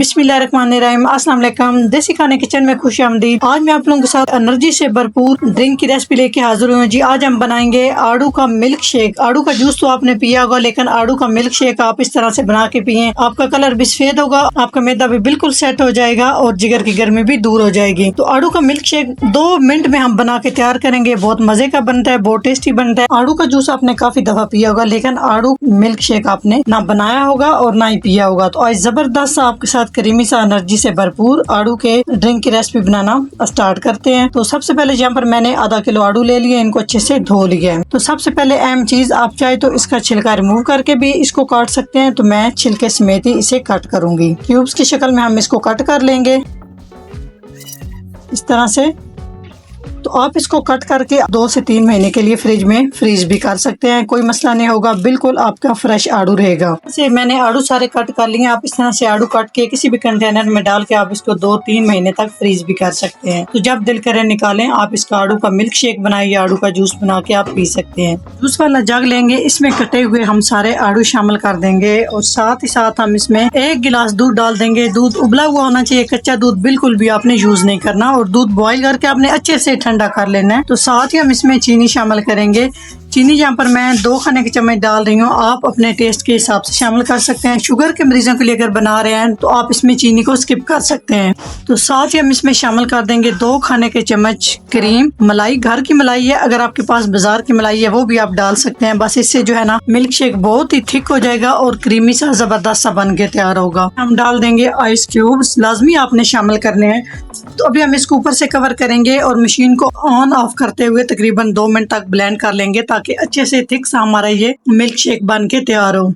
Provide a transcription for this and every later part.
बिस्मिल्लाहिर्रहमानिर्रहीम, अस्सलाम वालेकुम। देसी खाने किचन में खुशामदीद। आज मैं आप लोगों के साथ एनर्जी से भरपूर ड्रिंक की रेसिपी लेके हाजिर हुई हूँ जी। आज हम बनाएंगे आड़ू का मिल्क शेक। आड़ू का जूस तो आपने पिया होगा, लेकिन आड़ू का मिल्क शेक आप इस तरह से बना के पिए, आपका कलर भी सफेद होगा, आपका मैदा भी बिल्कुल सेट हो जाएगा और जिगर की गर्मी भी दूर हो जाएगी। तो आड़ू का मिल्क शेक 2 मिनट में हम बना के तैयार करेंगे। बहुत मजे का बनता है, बहुत टेस्टी बनता है। आड़ू का जूस आपने काफी दफा पिया होगा, लेकिन आड़ू मिल्क शेक आपने ना बनाया होगा और ना ही पिया होगा। तो आज जबरदस्त आपके साथ क्रीमी सा एनर्जी से भरपूर आड़ू के ड्रिंक की रेसिपी बनाना स्टार्ट करते हैं। तो सबसे पहले यहाँ पर मैंने आधा किलो आड़ू ले लिए, इनको अच्छे से धो लिया है। तो सबसे पहले अहम चीज, आप चाहे तो इसका छिलका रिमूव करके भी इसको काट सकते हैं, तो मैं छिलके समेत ही इसे कट करूंगी। क्यूब्स की शक्ल में हम इसको कट कर लेंगे इस तरह से। तो आप इसको कट करके 2 से 3 महीने के लिए फ्रिज में फ्रीज भी कर सकते हैं, कोई मसला नहीं होगा, बिल्कुल आपका फ्रेश आड़ू रहेगा। से मैंने आड़ू सारे कट कर लिए। आप इस तरह से आड़ू काट के किसी भी कंटेनर में डाल के आप इसको 2-3 महीने तक फ्रीज भी कर सकते हैं। तो जब दिल करे निकालें, आप इसका आड़ू का मिल्क शेक बनाइए, आड़ू का जूस बना के आप पी सकते हैं। जूस वाला जग लेंगे, इसमें कटे हुए हम सारे आड़ू शामिल कर देंगे और साथ ही साथ हम इसमें 1 गिलास दूध डाल देंगे। दूध उबला हुआ होना चाहिए, कच्चा दूध बिल्कुल भी आपने यूज नहीं करना, और दूध बॉईल करके आपने अच्छे से ठंडा कर लेना है। तो साथ ही हम इसमें चीनी शामिल करेंगे। चीनी यहाँ पर मैं 2 खाने के चम्मच डाल रही हूँ, आप अपने टेस्ट के हिसाब से शामिल कर सकते हैं। शुगर के मरीजों के लिए अगर बना रहे हैं तो आप इसमें चीनी को स्किप कर सकते हैं। तो साथ ही हम इसमें शामिल कर देंगे 2 खाने के चम्मच क्रीम। मलाई घर की मलाई है, अगर आपके पास बाजार की मलाई है वो भी आप डाल सकते हैं। बस इससे जो है ना मिल्क शेक बहुत ही थिक हो जाएगा और क्रीमी सा जबरदस्त सा बन के तैयार होगा। हम डाल देंगे आइस क्यूब्स, लाजमी आपने शामिल करने हैं। तो अभी हम इसको ऊपर से कवर करेंगे और मशीन को ऑन ऑफ करते हुए तकरीबन 2 मिनट तक ब्लेंड कर लेंगे, ताकि अच्छे से थिक सा हमारा ये मिल्क शेक बन के तैयार हो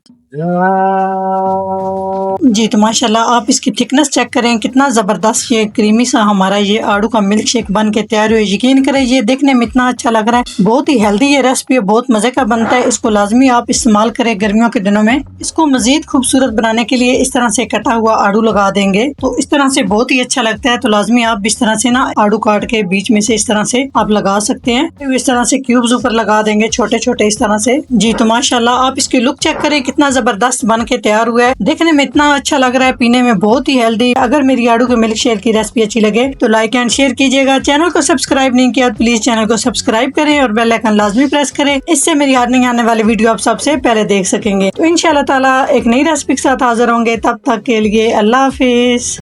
जी। तो माशाल्लाह आप इसकी थिकनेस चेक करें, कितना जबरदस्त ये क्रीमी सा हमारा ये आड़ू का मिल्क शेक बन के तैयार हुआ। यकीन करें ये देखने में इतना अच्छा लग रहा है, बहुत ही हेल्दी ये रेसिपी है, बहुत मजे का बनता है। इसको लाजमी आप इस्तेमाल करें गर्मियों के दिनों में। इसको मजीद खूबसूरत बनाने के लिए इस तरह से कटा हुआ आड़ू लगा देंगे, तो इस तरह से बहुत ही अच्छा लगता है। तो लाजमी आप इस तरह से ना आड़ू काट के बीच में से इस तरह से आप लगा सकते हैं। तो इस तरह से क्यूब्स ऊपर लगा देंगे छोटे छोटे इस तरह से जी। तो माशाल्लाह आप इसकी लुक चेक करें, कितना जबरदस्त बन के तैयार हुआ है, देखने में इतना अच्छा लग रहा है, पीने में बहुत ही हेल्दी। अगर मेरी आड़ू के मिल्क शेक की रेसिपी अच्छी लगे तो लाइक एंड शेयर कीजिएगा। चैनल को सब्सक्राइब नहीं किया तो प्लीज चैनल को सब्सक्राइब करें और बेल आइकन लाजमी प्रेस करें, इससे मेरी आने वाले वीडियो आप सबसे पहले देख सकेंगे। तो इंशाल्लाह ताला एक नई रेसिपी के साथ हाजिर होंगे, तब तक के लिए अल्लाह हाफिज।